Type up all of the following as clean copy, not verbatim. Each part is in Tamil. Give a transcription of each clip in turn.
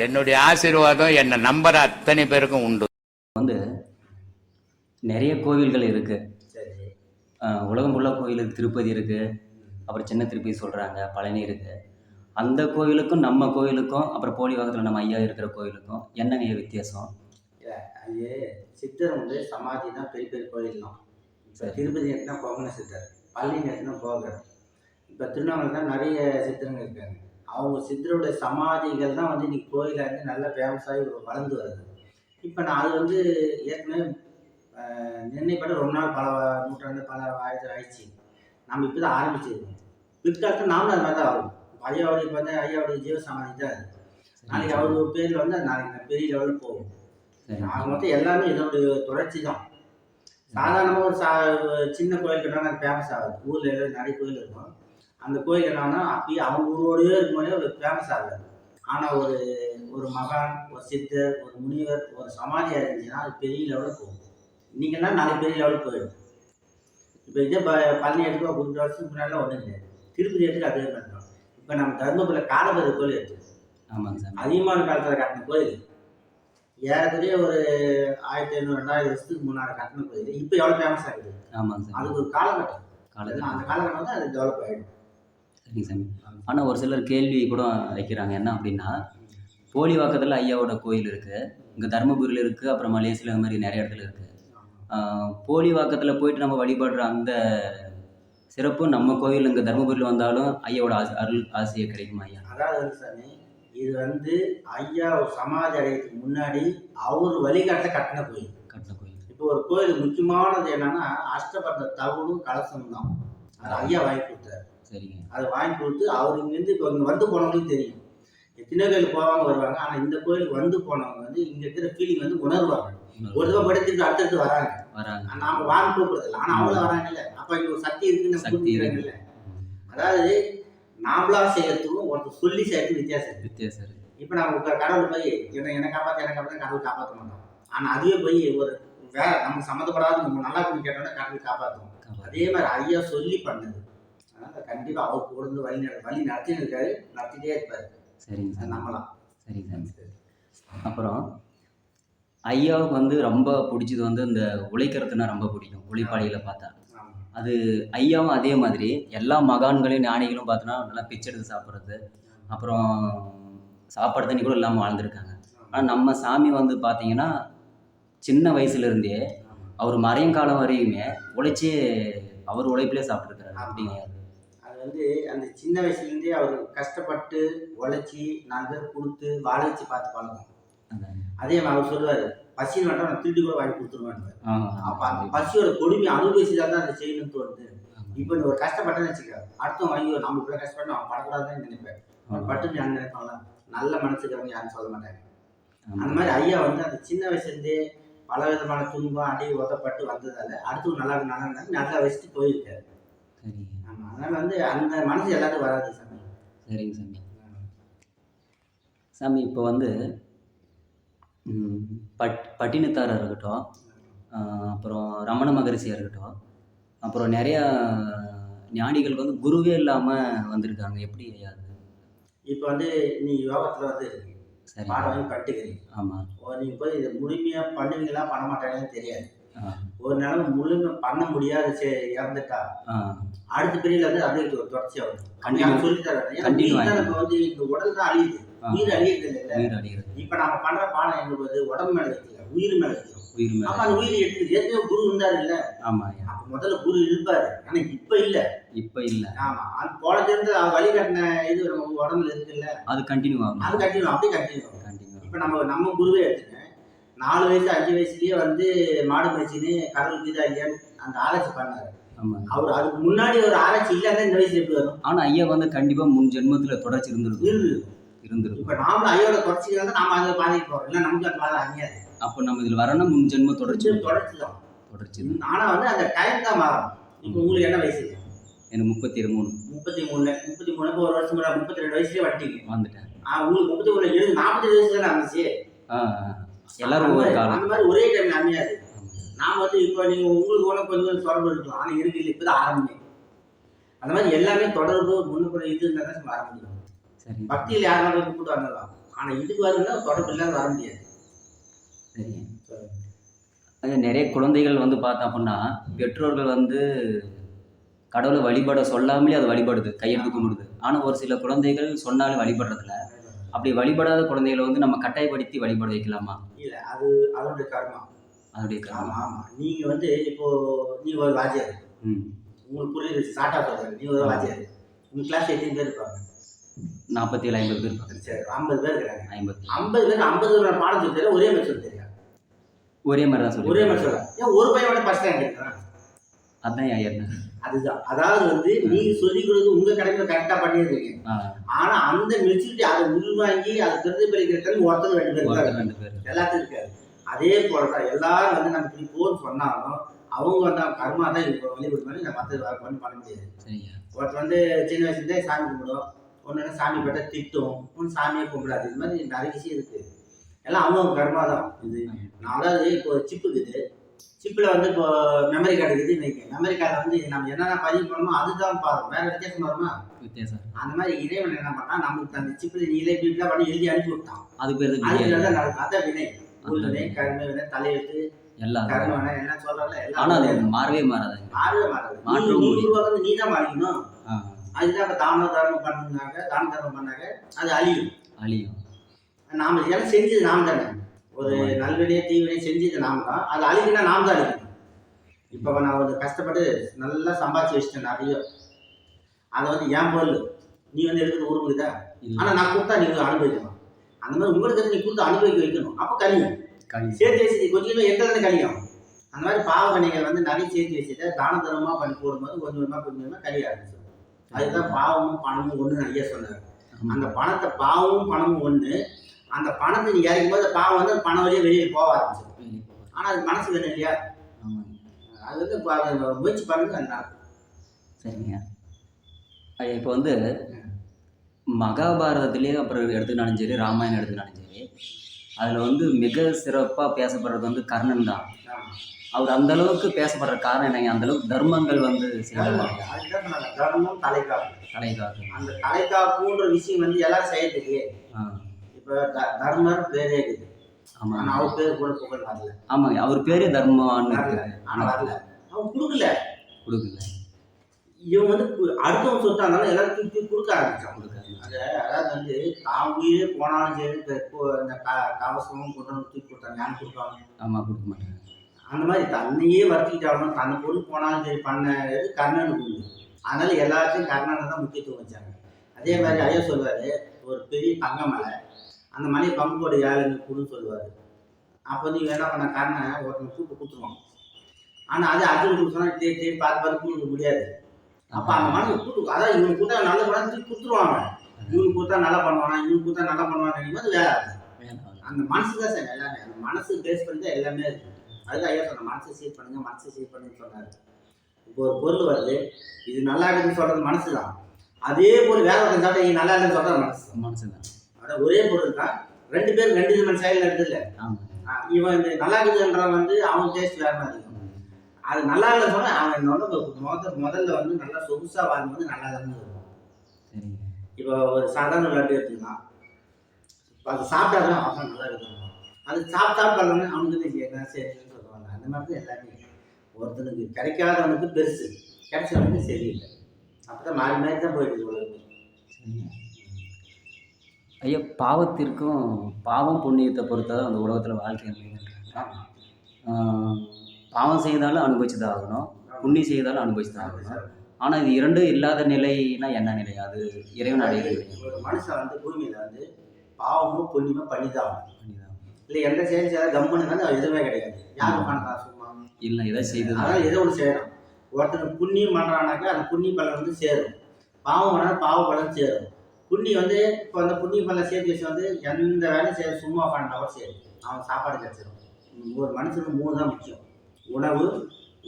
என்னுடைய ஆசீர்வாதம் என்னை நம்புற அத்தனை பேருக்கும் உண்டு. வந்து நிறைய கோவில்கள் இருக்குது. உலகம் ஃபுல்லாக கோயில் இருக்குது. திருப்பதி இருக்குது, அப்புறம் சின்ன திருப்பதி சொல்கிறாங்க, பழனி இருக்குது. அந்த கோவிலுக்கும் நம்ம கோவிலுக்கும் அப்புறம் போலிவாக்கத்தில் நம்ம ஐயா இருக்கிற கோவிலுக்கும் என்னங்க வித்தியாசம்? அது சித்தர் வந்து சமாதி தான் பெரிய பெரிய கோயில்லாம். இப்போ திருப்பதி எடுத்துனா கோகன சித்தர், பழனி எடுத்துனா போகர், இப்போ திருவண்ணாமலை தான் நிறைய சித்தருங்க இருக்காங்க. அவங்க சித்தருடைய சமாதிகள் தான் வந்து இன்னைக்கு கோயிலில் இருந்து நல்லா ஃபேமஸாகி வளர்ந்து வருது. இப்போ நான் அது வந்து ஏற்கனவே நிர்ணயப்பட ரொம்ப நாள் பல நூற்றாண்டு பல ஆயிடுச்சு. நம்ம இப்போ தான் ஆரம்பிச்சிருக்கோம். பிற்காலத்தில் நாமளும் அது மாதிரி தான் ஆகும். ஐயாவுடைய இப்போ வந்து ஐயாவுடைய ஜீவ சமாதி தான் அது. நாளைக்கு அவர் பேரில் வந்து அது நாளைக்கு பெரிய லெவலில் போகும். அவங்க மொத்தம் எல்லாமே இதனுடைய தொடர்ச்சி தான். சாதாரணமாக ஒரு சின்ன கோயில் கட்டினா அது ஃபேமஸ் ஆகுது. ஊரில் நிறைய கோயில் இருக்கும். அந்த கோயில் என்னன்னா அப்பயே அவங்க ஊரோடயே இருக்கும்போதே ஒரு ஃபேமஸ் ஆகுது. ஆனால் ஒரு மகான், ஒரு சித்தர், ஒரு முனிவர், ஒரு சமாதியாக இருந்துச்சுன்னா அது பெரிய லெவலில் போகும். இன்றைக்கெல்லாம் நாளைக்கு பெரிய லெவலில் போயிடும். இப்போ இதே பழனி எடுத்துக்கோ, 50 வருஷத்துக்கு முன்னாடிலாம் ஒன்றும் கிடையாது. திருப்பதி எடுத்துக்கு அதே மாதிரி தான். இப்போ நம்ம தர்மபுரியில் காலபைரவர் கோயில் எடுத்து, ஆமாங்க சார், அதிகமான காலத்தில் கட்டின கோயில், ஏறக்குறைய ஒரு 1500 2000 வருஷத்துக்கு முன்னாடி கட்டின கோயில் இப்போ எவ்வளோ ஃபேமஸ் ஆகுது. ஆமாங்க சார், அதுக்கு ஒரு காலகட்டம். அந்த காலகட்டம் வந்து அது டெவலப் ஆகிடும். சரிங்க சாமி. ஆனால் ஒரு சிலர் கேள்வி கூட வைக்கிறாங்க. என்ன அப்படின்னா, போலிவாக்கத்தில் ஐயாவோட கோயில் இருக்குது, இங்கே தருமபுரியில் இருக்குது, அப்புறம் மலேசியில் இந்த மாதிரி நிறைய இடத்துல இருக்குது. போலிவாக்கத்தில் போயிட்டு நம்ம வழிபடுற அந்த சிறப்பு நம்ம கோயில் இங்கே தருமபுரியில் வந்தாலும் ஐயாவோட அருள் ஆசையை கிடைக்குமா ஐயா? அதாவது வந்து சாமி, இது வந்து ஐயா சமாதி அடையத்துக்கு முன்னாடி அவர் வழிகாட்ட கட்டின கோயில். இப்போ ஒரு கோயில் முக்கியமானது என்னன்னா அஷ்டபந்த தவளும் கலசமும் தான். அது ஐயா வாங்கி கொடுத்தாரு. சரிங்க. அதை வாங்கி கொடுத்து அவர் இங்கேருந்து இப்போ இங்கே வந்து போனவங்களுக்கு தெரியும். எத்தனை கோயில் போவாங்க வருவாங்க. ஆனால் இந்த கோயிலுக்கு வந்து போனவங்க வந்து இங்கே இருக்கிற ஃபீலிங் வந்து உணர்வாங்க. ஒரு தடவை படிச்சுட்டு அடுத்தடுத்து வராங்க. நாம வாங்க கூப்பிடுறதில்ல, ஆனால் அவங்களும் வராங்கல்ல. அப்போ இங்கே ஒரு சக்தி இருக்குன்னு புரிஞ்சுக்கிறாங்கல்ல. அதாவது நாமளா செய்யறதுக்கும் ஒருத்தர் சொல்லி செய்யறதுக்கும் வித்தியாசம் இருக்கு. இப்போ நம்ம கடவுள் போய் என்னை காப்பாற்ற கடவுள் காப்பாற்ற மாட்டோம். ஆனால் அதுவே போய் ஒரு வேற நமக்கு சம்மந்தப்படாத நம்ம நல்லா பண்ணி கேட்டோம்னா கடவுள் காப்பாற்றுவோம். அதே மாதிரி ஐயா சொல்லி பண்ணது. அதனால கண்டிப்பாக அவர் கூட இருந்து வழி நடத்தின்னு இருக்காரு, நடத்திட்டே இருப்பாரு. சரிங்க சார், நம்பலாம். சரிங்க சார். அப்புறம் ஐயாவுக்கு வந்து ரொம்ப பிடிச்சது வந்து இந்த உழைக்கிறதுனா ரொம்ப பிடிக்கும். உழைப்பாளிகளை பார்த்தா அது ஐயாவும் அதே மாதிரி எல்லா மகான்களையும் ஞானிகளும் பார்த்தோன்னா நல்லா பிச்சை எடுத்து சாப்பிட்றது, அப்புறம் சாப்பாடு தண்ணி கூட இல்லாமல் வாழ்ந்துருக்காங்க. ஆனால் நம்ம சாமி வந்து பார்த்தீங்கன்னா சின்ன வயசுலேருந்தே அவர் மறையும் காலம் வரையுமே உழைச்சி அவர் உழைப்பிலே சாப்பிட்ருக்காரு. அப்படிங்க அது வந்து அந்த சின்ன வயசுலேருந்தே அவர் கஷ்டப்பட்டு உழைச்சி 4 பேர் கொடுத்து வாழ வச்சு பார்த்து பழக்கம். அதே மாதிரி அவர் சொல்லுவார், பசின்னு வேண்டாம் நான் திருடி கூட வாங்கி கொடுத்துருவாங்க. அப்போ அந்த பசியோட கொடுமை அனுபவிச்சுதான் தான் அதை செய்யணும்னு தோணுது. இப்போ நீ ஒரு கஷ்டப்பட்டேன்னு வச்சுக்க, அடுத்தவங்க வாங்கி நம்ம இவ்வளோ கஷ்டப்பட்டு அவன் படக்கூடாதுன்னு நினைப்பேன். பட்டுன்னு யாரும் நினைப்பாங்களா? நல்ல மனசுக்கிறவங்க யாரும் சொல்ல மாட்டாங்க. அந்த மாதிரி ஐயா வந்து அந்த சின்ன வயசுலேருந்தே பல விதமான துன்பம் அடி உதப்பட்டு வந்ததால அடுத்து நல்லா நல்லா வச்சுட்டு போயிருக்காரு. ஆமாம், அதனால வந்து அந்த மனசு எல்லாத்துக்கும் வராது சாமி. சரிங்க சாமி. சாமி இப்போ வந்து பட்டினத்தாராக இருக்கட்டும், அப்புறம் ரமண மகரிஷியாக இருக்கட்டும், அப்புறம் நிறையா ஞானிகளுக்கு வந்து குருவே இல்லாமல் வந்திருக்காங்க. எப்படி ஐயா அது? இப்போ வந்து நீ யோகத்தில் வந்து இருக்கு, பாடம் வாங்கி பட்டுக்கிறீங்க. ஆமாம். நீங்கள் போய் இதை முழுமையாக பண்ணுவீங்களா பண்ண மாட்டாங்கன்னு தெரியாது. ஒரு நிலைமை முழுமை பண்ண முடியாது இறந்துட்டா அடுத்த பிரிவில் வந்து அப்படியே தொடர்ச்சியாக வரும். கண்டிப்பாக சொல்லி தரேன். ஏன்னா நம்ம வந்து இந்த உடல் தான் அழியுது, உயிர் அழியுது இல்லை. இப்போ நம்ம பண்ணுற பாடம் எங்களுக்கு வந்து உடம்பு மேலே வைக்கல, உயிர் மேலே வைக்கிறோம். அப்போ அந்த உயிர் எடுத்து ஏற்கனவே குரு இருந்தார் இல்லை? ஆமாம். அப்போ முதல்ல குரு இருப்பார், ஆனால் இப்போ இல்லை. ஆமாம், அது போனதுலேருந்து வழிகாட்டின இது நம்ம உடம்புல இருக்குல்ல, அது கண்டினியூ ஆகும். அப்படியே கண்டினியூ ஆகும். இப்போ நம்ம குருவே எடுத்துங்க, 4 வயசு 5 வயசுலயே வந்து மாடு மேய்ச்சின்னு கடவுளுக்கு இதா இல்லையான்னு அந்த ஆராய்ச்சி பண்ணாரு. அவர் அதுக்கு முன்னாடி ஒரு ஆராய்ச்சி இல்லாத இந்த வயசுல எப்படி வரும்? ஆனால் ஐயா வந்து கண்டிப்பாக முன் ஜென்மத்தில் தொடர்ச்சி இருந்திருக்கும். இப்போ நாமளும் ஐயோட தொடர்ச்சிக்கு வந்து நாம அதை பாதிக்க போறோம், இல்லை நமக்கு அந்த பாதை அமையாது. அப்போ நம்ம இதில் வரணும், முன் ஜென்ம தொடர்ச்சி தான். ஆனால் வந்து அந்த டைம் தான் மாறும். இப்போ உங்களுக்கு என்ன வயசு? எனக்கு 33. 33 ஒரு வருஷம் 32 வயசுலேயே வந்துட்டேன். உங்களுக்கு 33 40 வயசு தானே அமைச்சு. எல்லாரும் ஒவ்வொரு காலம் அந்த மாதிரி ஒரே டைம் அமையாது. நான் வந்து இப்போ நீங்கள் உங்களுக்கு ஒன்று கொஞ்சம் தொடர்பு இருக்கலாம், ஆனால் இருக்கு இல்லை, இப்போ தான் ஆரம்பமே. அந்த மாதிரி எல்லாமே தொடர்பு முன்னுக்குள்ள இது இருந்தால் தான் வர முடியும். பக்தியில் யாருனாலும் கூப்பிட்டு வந்துடலாம், ஆனால் இதுக்கு வரணும்னா தொடர்பு இல்லாத வர முடியாது. சரிங்க. அது நிறைய குழந்தைகள் வந்து பார்த்தோம் அப்படின்னா பெற்றோர்கள் வந்து கடவுளை வழிபட சொல்லாமலே அது வழிபடுது, கையெடுத்து கும்பிடுது. ஆனால் ஒரு சில குழந்தைகள் சொன்னாலும் வழிபடுறதில்ல. அப்படி வழிபடாத குழந்தைகளை வந்து நம்ம கட்டாயப்படுத்தி வழிபட வைக்கலாமா? இல்லை, அது அதோடைய கர்மா. அதோடைய காரணம். ஆமாம் ஆமாம். நீங்கள் வந்து நீ ஒரு வாத்தியார், உங்களுக்கு புரியுது, ஷார்ட்டாக சொல்கிறேன். நீ ஒரு வாத்தியார், உங்கள் கிளாஸ் எத்தனை பேர் இருப்பாங்க? 47 50 பேர் இருப்பாங்க. சரி, 50 பேர் இருக்கிறாங்க. 50 பேர் 50 பேர் பாடம் சொல்லி தர ஒரே மாதிரி சொல்லி தெரியா? ஒரே மாதிரி தான் சொல்லி ஒரே மாதிரி சொல்ல. ஏன் ஒரு பையன் மட்டும் ஃபர்ஸ்ட் ரேங்க் எடுக்கிறான்? அதான் ஐயா. அதுதான். அதாவது வந்து நீங்க சொல்லி கொடுத்து உங்க கடையில கரெக்டா பண்ணிருக்கீங்க. ஆனா அந்த மெச்சூரிட்டி அதை உள்வாங்கி அதை பிரதிபலிக்கிறதுக்கு ஒருத்தர் 2 பேர் எல்லாத்துக்கும் இருக்காது. அதே போலதான் எல்லாரும் வந்து நம்ம இப்படி போன்னு சொன்னாலும் அவங்க வந்து கர்மா தான் இப்போ வழிபடு பண்ணி நம்ம பண்ண முடியாது. ஒருத்தர் வந்து சின்ன வயசுலேருந்தே சாமி கும்பிடும், ஒன்று சாமி பட்ட திட்டும், ஒன்று சாமியை கும்பிடாது. இது மாதிரி நிறைய விஷயம் இருக்கு. எல்லாம் அவங்க கர்மா தான். இது நான் அதாவது இப்போ சிப்பு இருக்குது, சிப்பில் வந்து இப்போ மெமரி கார்டு இருக்குது. இன்னைக்கு மெமரி கார்டு வந்து நம்ம என்னென்ன பதிவு பண்ணணுமோ அதுதான் பாருங்க, வேற வித்தியாசம் வருமா? வித்தியாசம். அந்த மாதிரி இறைவன் என்ன பண்ணா, நமக்கு அந்த சிப்பில் நீங்களே இப்படிலாம் பண்ணி எழுதி அனுப்பி விட்டான். அது பேர் நடக்கும். அதான் வினை, வினை, கர்ம வினை, தலையெழுத்து, எல்லாம் கர்ம வினை எல்லாம் சொல்றாங்க. எல்லாம் மாறவே மாறாது. வந்து நீ தான் மாறிக்கணும். அதுதான் இப்போ தான தர்மம் பண்ணாங்க அது அழியும். நாம எல்லாம் செஞ்சது நாம் தானே. ஒரு நல்வினையை தீவினையை செஞ்சது நாம் தான். அது அழிக்கணும்னா நாம் தான் அழிக்கணும். இப்போ நான் ஒரு கஷ்டப்பட்டு நல்லா சம்பாதிச்சு வச்சிட்டேன் நிறைய, அதை வந்து என் பொருள் நீ வந்து எடுக்கிறது உருவுக்குதா? ஆனால் நான் கொடுத்தா நீங்க அனுபவிக்கணும். அந்த மாதிரி உங்களுக்கு நீ கொடுத்து அனுபவிக்க வைக்கணும். அப்போ கழியும். சேர்த்து வச்சு கொஞ்சம் எந்த கழியும். அந்த மாதிரி பாவகணிகள் வந்து நிறைய சேர்த்து வச்சுட்டு தான தர்மமாக பண்ணி போடும்போது கொஞ்சம் கொஞ்சமாக கழிய ஆரம்பிச்சிடும். அதுதான் பாவமும் பணமும் ஒன்று ஐயா சொன்னார். அந்த பணத்தை பாவமும் பணமும் ஒன்று. அந்த பணத்தை நீ இறக்கும் போது பாவம் வந்து பணம் வழியே வெளியில் போக ஆரம்பிச்சிடும். ஆனால் அது மனசு வேணும் இல்லையா? அது வந்து முயற்சி பண்ணுறது நல்லா. சரிங்க. இப்போ வந்து மகாபாரதத்திலேயே அப்புறம் எடுத்துக்கினாலும் சரி, ராமாயணம் எடுத்துக்கினாலும் சரி, அதில் வந்து மிக சிறப்பாக பேசப்படுறது வந்து கர்ணன் தான். அவர் அந்த அளவுக்கு பேசப்படுற காரணம் என்னங்க? அந்த அளவுக்கு தர்மங்கள் வந்து தர்மம் தலைக்காப்பு. அந்த தலைக்காப்புன்ற விஷயம் வந்து எல்லாரும் செய்யறதுக்கு இப்போ தர்மர் பேரே இருக்குது. ஆனால் அவர் பேர் கூட புகழ் வரல. ஆமாங்க, அவர் பேரே தர்மம்னு ஆனால் வரல. அவன் கொடுக்கல. இவன் வந்து அடுத்தவங்க சொத்தா இருந்தாலும் எல்லாரும் தூக்கி கொடுக்க ஆரம்பிச்சான். அதாவது வந்து தான் உயிரே போனாலும் சரி, இந்த கவசமும் கொண்டு வந்து தூக்கி கொடுத்தாங்க. யாரும் கொடுப்பாங்க? ஆமாம், கொடுக்க மாட்டாங்க. அந்த மாதிரி தன்னையே வர்த்திக்கிட்டாலும் தன்னை பொருள் போனாலும் சரி பண்ணது கர்ணனுக்கு உண்டு. அதனால எல்லாத்தையும் கர்ணனை தான் முக்கியத்துவம் வச்சாங்க. அதே மாதிரி ஐயா சொல்லுவார், ஒரு பெரிய தங்க மலை, அந்த மலையை பங்கு போட ஏழைங்க கொடுன்னு சொல்லுவார். அப்போ வந்து இவன் என்ன பண்ண, கர்ணன் ஒருத்தனை கூப்பிட்டு கொடுத்துருவான். ஆனால் அது அடுத்து சொன்னால் தேடி பார்த்து கொடுக்க முடியாது. அப்போ அந்த மனசு கூட்டு, அதான் இவனுக்கு கொடுத்தா நல்ல படம் தூக்கி கொடுத்துருவாங்க. இவனுக்கு கொடுத்தா நல்லா பண்ணுவானா, இவனுக்கு கொடுத்தா நல்லா பண்ணுவான்னு நினைக்கும் வேலை அந்த மனசு தான் சார் எல்லாமே. அந்த மனசு பேஸ் பண்ணி தான் எல்லாமே இருக்குது. அதுதான் ஐயா சொன்ன, மனசை சீர் பண்ணுங்க, மனசை சீர் பண்ணுன்னு சொன்னார். இப்போ ஒரு பொருள் வருது, இது நல்லா இருக்குதுன்னு சொல்றது மனசு தான். அதே போல் வேலை ஒருத்தன் சாப்பிட்டா இது நல்லா இருக்குன்னு சொல்றது மனசு தான். அதான் ஒரே பொருள் தான், 2 பேர் 2 விதமான செயல் எடுத்துல. இவன் இந்த நல்லா இருக்குதுன்றவன் வந்து அவன் டேஸ்ட் வேற மாதிரி இருக்கும். அது நல்லா இல்லை சொன்னா அவன் முதல்ல வந்து நல்லா சொகுசா வாங்கும்போது நல்லா தான் இருக்கும். இப்போ ஒரு சாதாரண லட்டு எடுத்துக்கலாம், அது சாப்பிட்டாதான் அவன் நல்லா இருக்கும். அது சாப்பிட்டாலும் அவனுக்கு என்ன சரின்னு சொல்லுவாங்க. அந்த மாதிரி தான் எல்லாமே. ஒருத்தனுக்கு கிடைக்காதவனுக்கு பெருசு, கிடைச்சவனுக்கு சரியில்லை. அப்பதான் மாறி மாறி தான் போயிடுது உலகம். ஐயா, பாவத்திற்கும் பாவம் புண்ணியத்தை பொறுத்ததான் அந்த உலகத்தில் வாழ்க்கை அமைகிறாங்க. பாவம் செய்தாலும் அனுபவிச்சு தான் ஆகணும், புண்ணியம் செய்தாலும் அனுபவிச்சு தான் ஆகணும். ஆனால் இது இரண்டும் இல்லாத நிலைனா என்ன நிலை? அது இறைவன் அடைகிறது. ஒரு மனுஷன் வந்து பூமியில வந்து பாவமும் புண்ணியமும் பண்ணிதான் இல்லை, எந்த செயல் செய்யாத கம்முன்னு அது எதுவுமே கிடையாது. யாரும் பண்ணா சும்மா இல்லை, எதை செய்து அதனால ஏதோ ஒன்று செய்யணும். ஒருத்தனுக்கு புண்ணியம் பண்ணுறானாக்கா அந்த புண்ணிய பலன் வந்து சேரும், பாவம் பண்ணாலும் பாவ பலன் சேரும். புண்ணியம் வந்து இப்போ அந்த புண்ணிய பலன் சேர்த்து வச்சு வந்து எந்த வேலையும் செய்ய சும்மா உட்காந்துட்டாலும் சரி, அவன் சாப்பாடு கிடைச்சிடும். ஒரு மனுஷனுக்கு 3 தான் முக்கியம்: உணவு,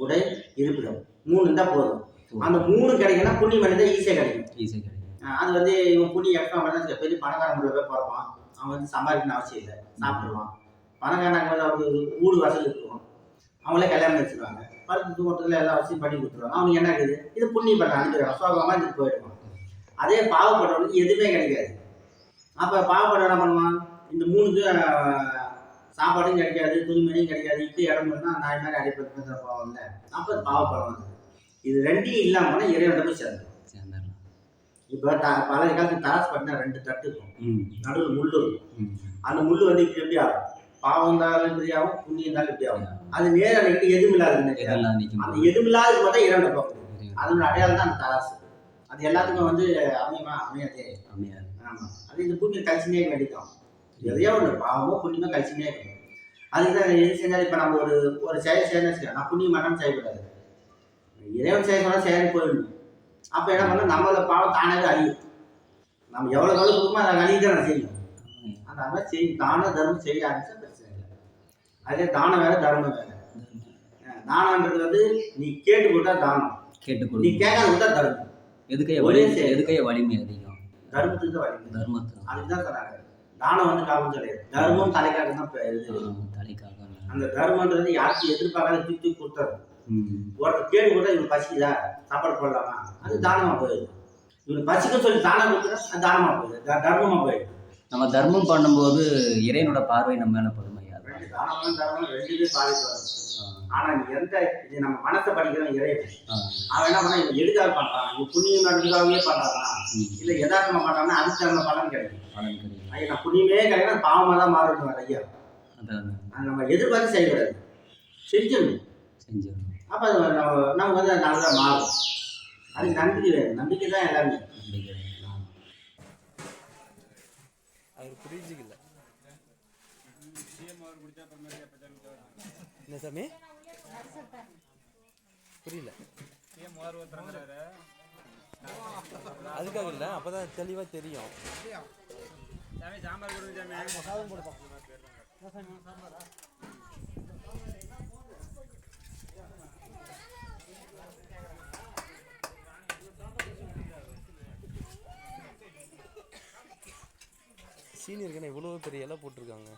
உடை, இருப்பிடம். 3 இருந்தால் போதும். அந்த 3 கிடைக்குன்னா புண்ணியம் பண்ணி தான் ஈஸியாக கிடைக்கும். அது வந்து இவன் புண்ணியம் எக்ஸ்ட்ரா பண்ணா பெரிய பணக்காரன் போய் பார்ப்பான், அவன் வந்து சம்பாதிக்கணும் அவசியம் இல்லை, சாப்பிடுவான். பணக்காரனாக்கு வந்து அவங்க ஊடு வசதி இருக்குவான், அவங்களே கல்யாணம் வச்சுருவாங்க, படுத்து தூக்கத்தில் எல்லா வசதியும் பண்ணி கொடுத்துருவாங்க. அவனுக்கு என்ன இருக்குது, இது புண்ணியம் பண்ண அனுப்பிடுவான், சோகமாக இதுக்கு போயிடுவான். அதே பாவப்படுறவனுக்கு எதுவுமே கிடைக்காது. அப்போ பாவப்பட என்ன பண்ணுவான், இந்த 3க்கு சாப்பாடும் கிடைக்காது, துணிமணியும் கிடைக்காது, இப்போ இடம் இருந்தால் நாய் மாதிரி அடிப்பட்டு போவாங்க. அப்போ பாவப்படம் வந்து இது 2யும் இல்லாமல் இறைவன் போய் சேர்ந்துடும். இப்போ பல காலத்துக்கு தராசு பார்த்தீங்கன்னா 2 தட்டு இருக்கும், நடுவில் முள் இருக்கும். அந்த முள் வந்து இப்போ எப்படி ஆகும், பாவம் இருந்தாலும் இப்படி ஆகும், புண்ணியம் இருந்தாலும் இப்படி ஆகும். அது நேரம் எதுவும் இல்லாது, அந்த எதுவும் இல்லாத பார்த்தா இறைவன் பார்க்கணும். அதோட அடையாளம் தான் அந்த தராசு. அது எல்லாத்துக்கும் வந்து அமையாதே. ஆமாம், அது இந்த பூமியில் கழிச்சுனே வேண்டிதான். எதையோ ஒன்று பாவமோ புண்ணியமோ கழிச்சுனே இருக்கணும். அதுக்கு தான் எது செஞ்சாலும் இப்போ நம்ம ஒரு செயல் செய்யணும்னு வச்சுக்கலாம், நான் புண்ணியம் மட்டும் செய்யக்கூடாது, இறைவன் செய்ய சொன்னால் செயல் போயிடணும். அப்போ என்ன பண்ணணும், நம்மளோட பாவம் தானாகவே அழியும். நம்ம எவ்வளோ கொடுக்குமோ அதை அழிய தான் நான் செய்யணும். அந்த மாதிரி செய்யும் தான தர்மம் செய்ய ஆரம்பிச்சா பிரச்சனை இல்லை. அதே தானம் வேறு தர்மம் வேறு. தானன்றது வந்து நீ கேட்டு கொடுத்தா தானம், நீ கேட்காத கொடுத்தா தர்மம். எதுக்கைய வலிமை அதிகம், தர்மத்துக்கு தான் வலிமை. தர்மத்துக்கு அதுதான் சொன்னாங்க, தானம் வந்து காரணம் கிடையாது, தர்மம் தலைக்காக தான் தலைக்காக. அந்த தர்மன்றது யாருக்கும் எதிர்பார்க்காத தூக்கி கொடுத்தாரு. ஒருத்தர் கேடு கொடுத்தா இவனுக்கு பசிக்குதா, சாப்பாடு போடலாமா, அது தானமா போயிடுது. இவனுக்கு பசிக்க சொல்லி தானம் கொடுத்தா அது தானமா போயிடுது, தர்மமா போயிடுது. நம்ம தர்மம் பண்ணும்போது இறைவனோட பார்வை நம்ம மேல படுமையா, தானமும் தர்மம் 2மே பாதிப்பு வரும். ஆனா நீ இது நம்ம மனசை படிக்கிறோம் இறைவன், அவன் என்ன பண்ணா இவன் எதுக்காக பண்றான், இவன் புண்ணியம் நடந்துக்காகவே பண்றானா இல்ல எதார்த்தமா பண்றான்னா அதுக்கு நம்ம பலன் கிடைக்கும். ஐயா நான் புண்ணியமே கிடையாது, பாவமா தான் மாறணும் ஐயா. நம்ம எதிர்பார்த்து செய்யக்கூடாது, செஞ்சிடணும். அப்ப நம்ம வந்து நல்லா மாறும். அதுக்கு நம்பிக்கை வேணும், நம்பிக்கை தான் எல்லாருமே. புரிஞ்சுக்கல என்ன சாமி, புரியல. அதுக்காக இல்லை, அப்பதான் தெளிவா தெரியும். சீனியருக்குன்னு இவ்வளோ பெரிய இலை போட்டிருக்காங்க.